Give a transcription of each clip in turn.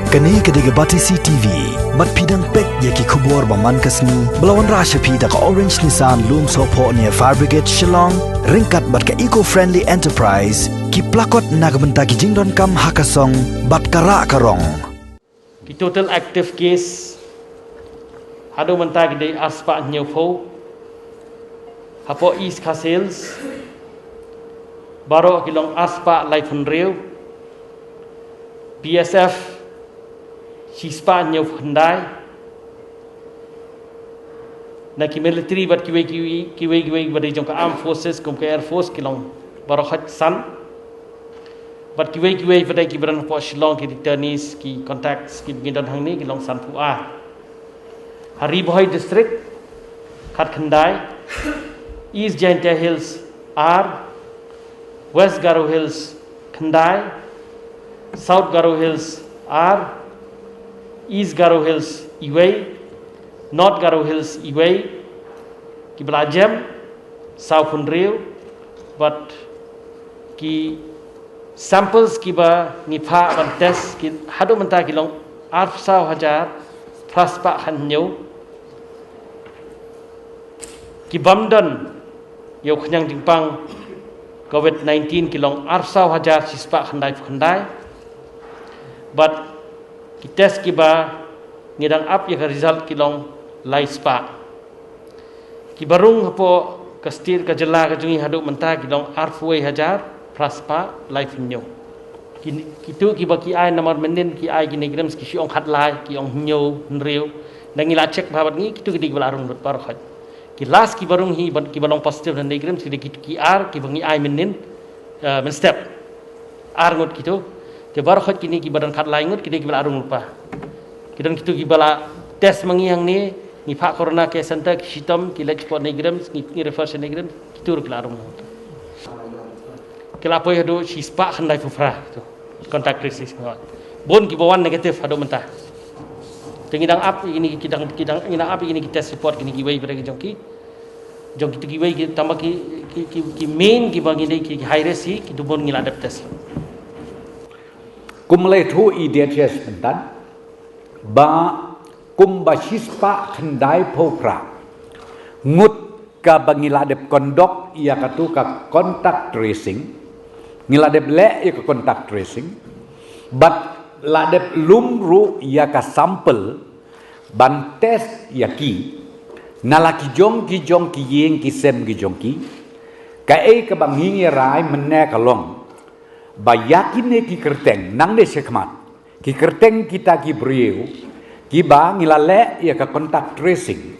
Kani kediga Batisi TV, mat pidang pek yaki kubur baman kasni, belawan rasha pida ka Orange Nissan Loom Sopo near Fire Brigade Shillong, ringkat bat ka eco-friendly enterprise, ki plakot nagbenta ki jingdon kam hakasong, bat kara karong. The total active case, hado mentagi day aspa nyofo, hapo East Casales, baro kilong aspa life on rail, PSF, Shispa nyof handai, na ki military bat kiwe bat jong ka armed forces kum ka air force kilong baro khat san, bat kiwe bat ki bran po Shillong ki returnees ki contacts ki begin hang ni kilong san pu a. Hari Bohai district khat khandai, East Jaintia Hills R, West Garo Hills Khandai, South Garo Hills R, East Garo Hills Iway, North Garo Hills Iway, ki Belajem, South Punreo, but ki samples ki ba nipa ban test ki hado menta ki long 8,000 plus pa hanyo ki bamdan yo khnyang tingpang COVID-19 ki long 8,000 sispa khandai but ki test ki ba ngidang up ya result ki long lai spa ki barung hapo ka stir ka jela ka jungi hadu menta ki long 4,000 praspa life nyo ki tu ki ba ki ai namar menin ki ai ki negrams ki siong khat lai ki ong nyo nriu dangila check babat ni ki tu ki digbalarung dot par khat ki last ki barung hi ki balong positive na negrams ki ar ki bangi ai menin men step ar ngot ki tu ke bar khat kini ki badan khat lai ngut ki bala arung lupa kidan kitu ki bala test mangiang ni pha corona care center ki sitam ki lech pot negrams ni refer negram kitu ru arung kila poi hadu si spa khandai fufra tu contact tracing bon ki bawan negatif hadu mentah tengidang up ini kidang ina up ini ki test report kini ki wei pada jongki tu ki wei ki tambah ki main ki bangi dei ki high risk ki tu bon ngila adap test kumlai thu IDHS mentan ba kumbasispa khandai phopra ngut ka bangiladep kondok ia katu ka contact tracing ngiladep le ia ka contact tracing but ladep lumru ia ka sample ban test ia ki nalaki jong ki yeng ki sem ki jong ki ka ka bangingi rai menne kalong bayakin ki kerteng nang de sekmat ki kerteng kita ki brieu ki ba ngilale ya ka contact tracing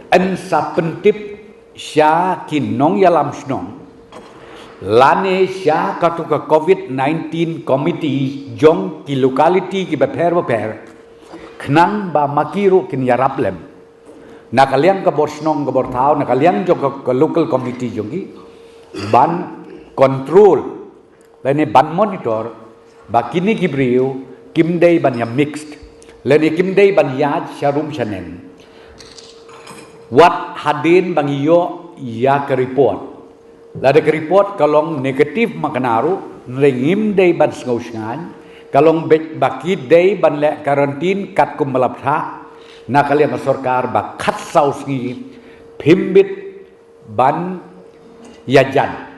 en sa pentip sya ki nong yalam snong lane sya ka tu ka COVID-19 committee jong ki locality ki beper knang ba makiru kin yaraplem na kalian ka borsnong ka bortau na kalian jong ka local committee jong ki ban control lene ban monitor bakini kibriu kimdei ban ya mixed lene kimdei ban ya sharum chanen wat hadin bang iyo ya ke report lade ke report kalong negatif makanaru nringim dei ban sngosngan kalong baki dei ban le karantin kat kum malaptha na kalian sarkar ba khat sausngi phimbit ban yajan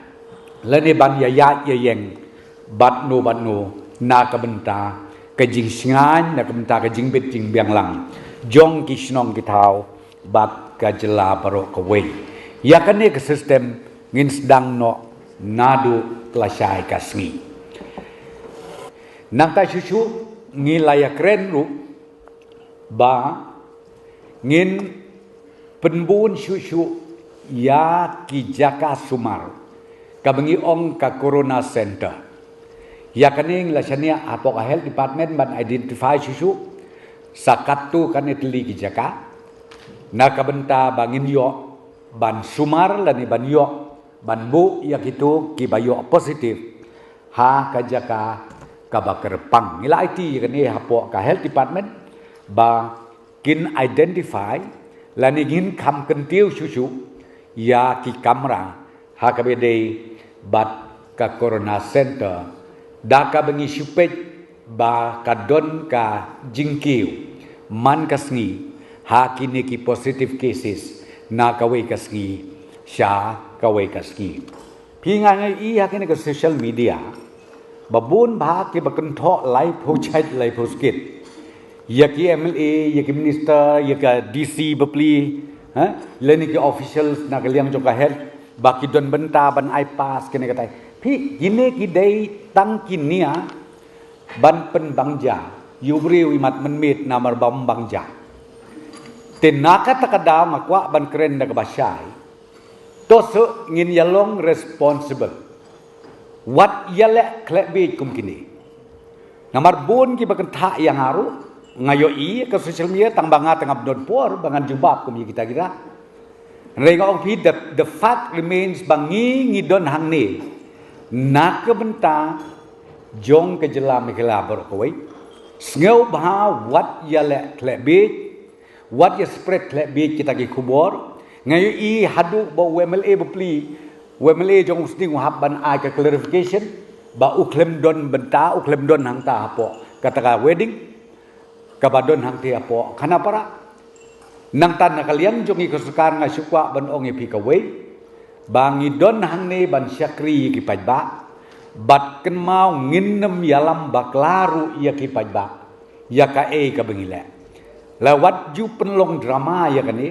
lene ban ya yeng batno na kabenta ka jing singan na kabenta ka jing bit jing biang lang jong ki snong ki thau bat ka jela baro ka wei ya kane ka system ngin sedang no nadu tlasai kasngi nang ta susu ngi layak ren ru ba ngin penbun susu ya ki jaka sumar kabengi ong ka corona center ya kaning lasania apok health department ban identify susu sakatu kan itli ki jaka na kabenta bangin yo ban sumar lani ban yo ban bu ya kitu ki bayo positif ha ka jaka ka bakar pang ila IT kan ni apok ka health department ba kin identify lani gin kam kentiu susu ya ki kamera ha ka bede bat ka corona center daka bengi supet ba kadon ka jingkiu man kasngi ha kini ki positive cases na kawai kasngi sya kawai kasngi pinga ngai i ha kini ka social media babun ba ki bakun tho live ho chat live ho skit ya ki MLA ya ki minister ya ka DC bapli ha leni ki officials na kaliang joka health baki don benta ban ai pass kini katai phi gine ki dei tang kinia ban pen bangja yubriu imat menmit namar bam bangja tenaka takada makwa ban keren da kabasai to so ngin yalong responsible what yale klebe kum kini namar bon ki bakan tha yang haru ngayo i ke social media tang banga tangap don por bangan jubab kum kita kira rengong pi the fact remains bangi ngidon hang ni nak benta jong ke jelam kela berkoi ngau bah what yale klebe what ya spread klebe kita ki kubor ngayo i hadu bo WMLA bepli WMLA jong mesti ngahap ban ai ke clarification ba uklem don benta uklem don hang ta apo kata wedding kabadon hang ti apo kana para nang tan nakalian jong i kesukar nga sukwa ban ong pi kawe bangi don hang ne ban syakri ki pajba bat ken mau nginnem yalam baklaru ya ki pajba ya ka ka bengile lawat ju penlong drama ya kani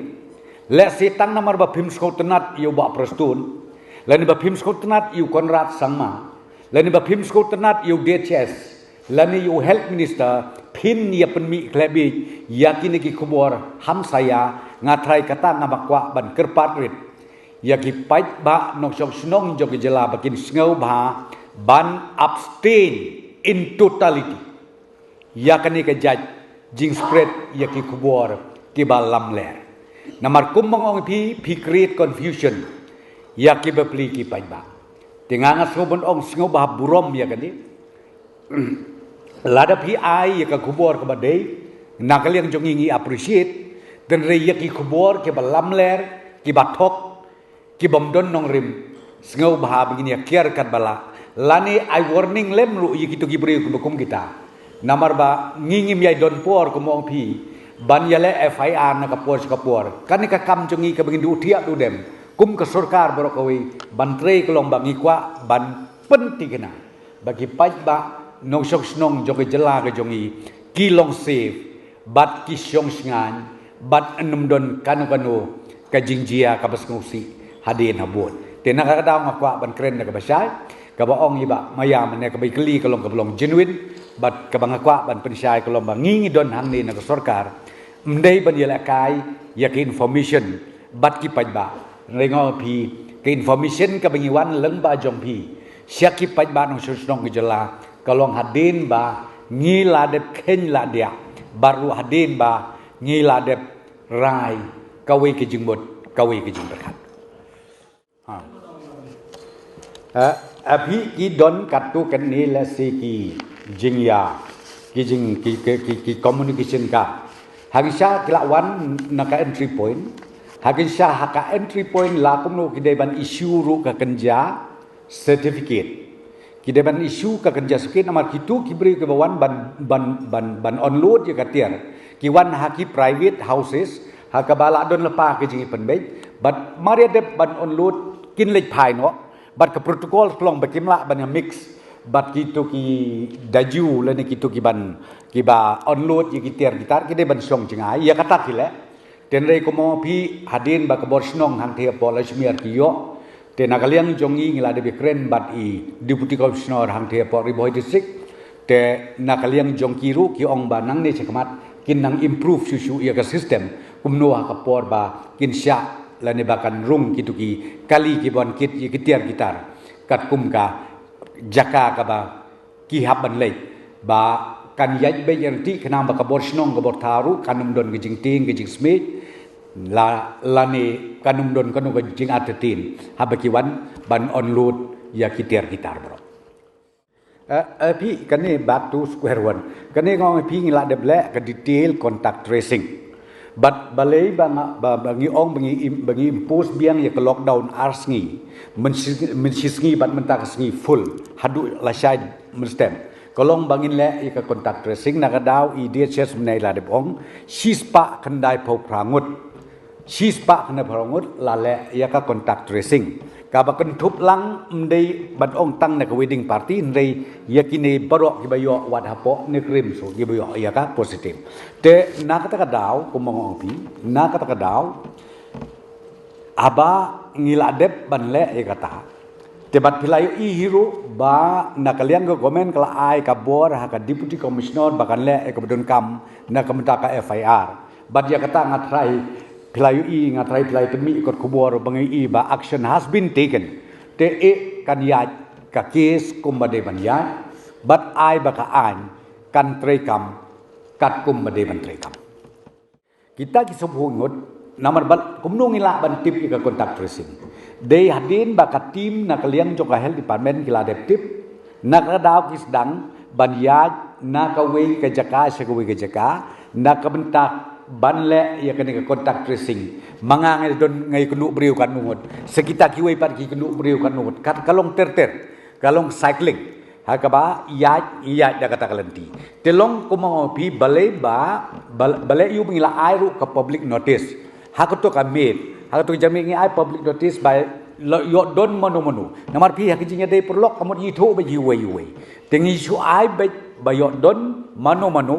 le setang namar ba phim skotenat yu ba prestun lani ba phim skotenat yu Konrad Sangma lani ba phim skotenat yu DHS lani yu health minister pin ya penmi klebi yakini ki kubor ham saya ngatrai kata ngamakwa ban kerpatrit ya ki pait ba nok sok snong jog jela bakin ngau ba ban abstain in totality yakani ke jaj jing spread ya ki kubor ki balam ler namar kumong pi create confusion ya ki bepli ki pait ba tingangas ngobon ong ngau ba burom ya kani lada pi ai ya ka kubor ke badai nakaliang jongingi appreciate dan re ya ki kubor ke balam ler ki batok ki bomdon nong rim ngau bah begini ya kiar kat bala lani ai warning lem lu yi kitu gibri kubukum kita namar ba ngingim yai don por ko mong pi ban yale FIR na kapor kan ka kam jongi ka begini utia du dem kum ke sarkar borokawi ban tre kelong bangi kwa ban penting bagi pajba nong sok snong joge jela ke jongi kilong save bat ki syong sngan bat enum don kanu ka jingjia ka basngusi hadin habut tena ka daw ngakwa ban kren na ka basay ka baong iba mayam ne ka baikli kalong ka belong genuine bat ka bangakwa ban pensay kalong bangingi don hangni na ka sarkar mdei ban yela kai ya ki information bat ki pajba rengo pi ke information ka bangiwan leng ba jong pi syaki pajba nong sok snong ke jela kalong hadin ba ngila dep ken la dia baru hadin ba ngila dep rai kawe ke jingbot kawe ke jing berkat api ki don katu ken ni la si ki jingya ki jing ki communication ka hagisha kilawan naka entry point hagisha haka entry point la kumno ki deban issue ru ka kenja certificate kideban isu ka kerja sukin amar kitu kibri ke bawan ban onload ya katiar kiwan haki private houses hakabala don lepa ke jingi penbej but maria dep ban onload kin lej pai no but ke protokol klong bekimla ban mix but kitu ki daju lene kitu ki ba onload ya kitiar gitar kide ban song jingai ya kata kile tenre ko mo pi hadin ba ke borsnong hang thia pola smiar kiyo te nakaliang jongi ngila de kren bat i deputy commissioner hang the por riboy district te nakaliang jongkiru ki ong banang ne chekmat kin nang improve susu ia ka system kumno ha ka por ba kin sya la ne bakan rung kitu ki kali ki bon kit ki tiar gitar kat kum ka jaka ka ba ki haban lei ba kan yaj be yang ti kenam ba ka bor snong ka bor taru kanum don ki jing ting ki jing smith la ne kanum don kanu jing atetin habakiwan ban onload ya kitiar gitar bro pi kane back to square one kane ngong pi ngila deble ke detail contact tracing but balai bangi ong bangi impose biang ya ke lockdown arsngi mensisngi bat mentak sngi full hadu la syai menstem kolong bangin le ika contact tracing nakadaw DHS menai la depong sispa kendai pau prangut sispa kendai prangut la le ika contact tracing kabakan tup lang mdei ban ong tang na wedding party ndei yakini barok gibayo wat hapo ne krim so gibayo ika positif te nakata kadaw kumong pi nakata kadaw aba ngiladep ban le ika ta Tebat pilayo hero ba nakalian ko komen kala ai ka bor ha ka deputy commissioner bakan le ka bedon kam na kamenta ka FIR bad ya kata ngatrai pilayo ngatrai pilayo temi ikut kubor bangai ba action has been taken te kan ya ka case kumbade ban ya bad ai ba ka an kan trei kam kat kumbade ban trei kam kita kisubhungot nomor bal kumnung ila ban tip ika contact tracing Day hadin baka tim na kalian joka health department kila adaptif na kadaw kisdang banyag na kaway kajaka sa kaway kajaka na kabentak banle ya kani contact tracing mga ngay don ngay kunu beriu kan nungod sekita kiway pat ki kunu beriu kan nungod kat kalong terter kalong cycling hakaba iya da kata kalenti telong kumo pi balay yu ngila airu ka public notice hakuto ka made Hakato jami ngi ai public notice by yo don manu namar pi hakijinya dei perlok kamot yitho ba yiwe tengi su ai ba yo don manu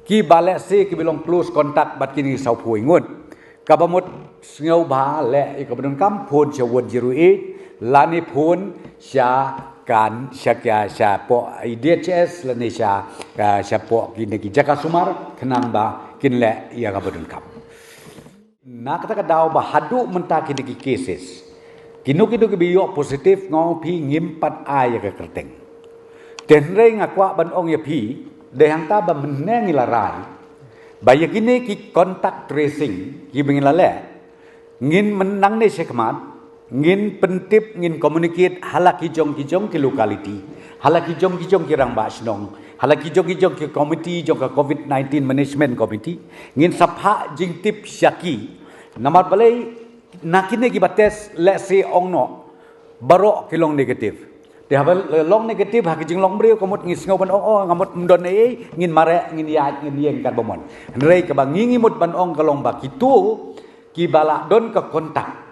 ki bale se ki belong close contact bat kini sau phui ngun kabamot ngau ba le ka bedon kam phon cha won 08 lani phon sha kan sha kya sha po DHS lani sha po kini ki jaka sumar kenang ba kin le ya ka bedon kam na kata daw ba hadu menta kini cases kinu biyo positif ngau pi ngimpat ay ka kerteng tenre ngakwa ban ong ya pi de hang ta ba meneng ilarai ba yakini ki contact tracing ki bengilale ngin menang ne sekmat ngin pentip ngin communicate halaki jong ki locality halaki jong ki rang ba snong halaki jong ki committee jong ka COVID-19 management committee ngin sapha jing tip syaki Namar balai nakine ki bates let's say ongno baro kilong negatif. Dia long negatif hak jing long breu komot ngis ngau ban ong ngamot mdon ngin mare ngin ya ngin yeng kan bomon. Rei ka bang ngingi mut ban ong kalong ba kitu ki bala don ka kontak.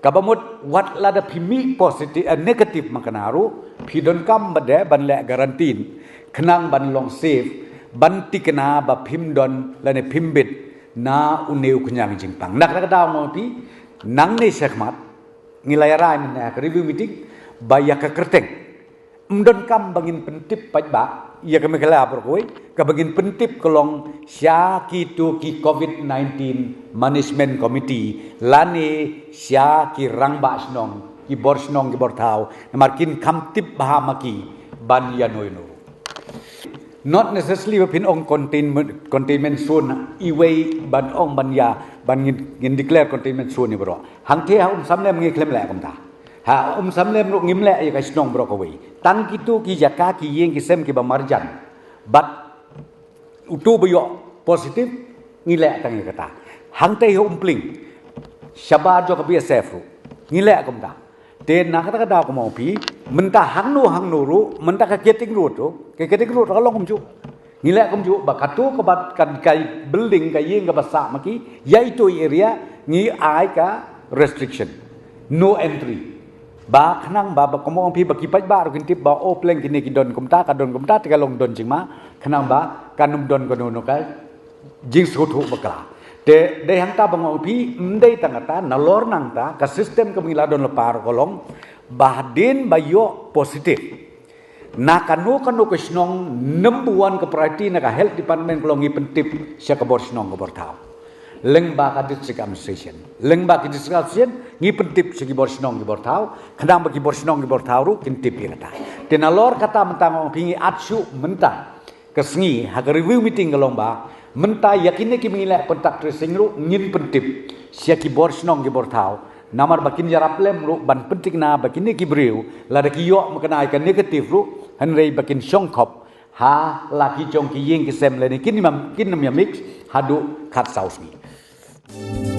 Ka bamut wat la da pimi positif negatif makanaru pidon kam bade ban le garantin kenang ban long safe ban tikena ba pimdon la ne pimbit na uneu kenyang jingpang nak daw ngopi nang ne sekmat ngilayaran na review meeting baya ka kerteng mdon kam bangin pentip pajba ya kami kala perkoi ka bangin pentip kolong sya ki COVID-19 management committee lani sya ki rangba snong ki bor snong ki bor thau markin kam tip bahamaki ban ya noino not necessarily within ong containment zone iway ban ong banya ban ngin declare containment zone ni bro hang the samlem ngi klem la kom ta ha samlem ru ngim la ya ka snong bro ko wei tan kitu ki jaka ki yeng ki sem ki ba marjan but utu boyo positif ngi la tang kata hang te pling shaba jo ka BSF ru ngi la kom ta te na kata daw ko mo pi menta hang nu ru menta ka keting ru tu keting ru ka long ju ngila kom ju bakatu ka bat kan kai building ka yeng ka basa maki yaitu area ngi ai ka restriction no entry ba khnang ba ko mo pi baki paj ba ru kin tip ba o pleng kini ki don kom ta te ka long don jing ma khnang ba kanum don ko no ka jing so thu bakla de hang ta bangau pi ndai tangata nalor nang ta ka system kemila don lepar kolong bahdin bayo positif na kanu kesnong nembuan ke priority na ka health department kolong ipentip sya ka bor snong ka bor tau leng ba ka district administration leng ba ki district administration ngipentip sya ki bor snong ki bor tau kadang bagi bor snong ki bor tau ru kintip ya kata de nalor kata mentang pingi atsu mentang kesngi ha review meeting kolong ba menta yakine ki mingila contact tracing ru ngin pentip sia ki bor snong ki bor thau namar bakin jarap lem ru ban penting na bakine ki breu la da ki yo makana ka negatif ru hanrei bakin songkop ha laki jong ki yeng ki sem le ni kin nam mix hadu khat saus ni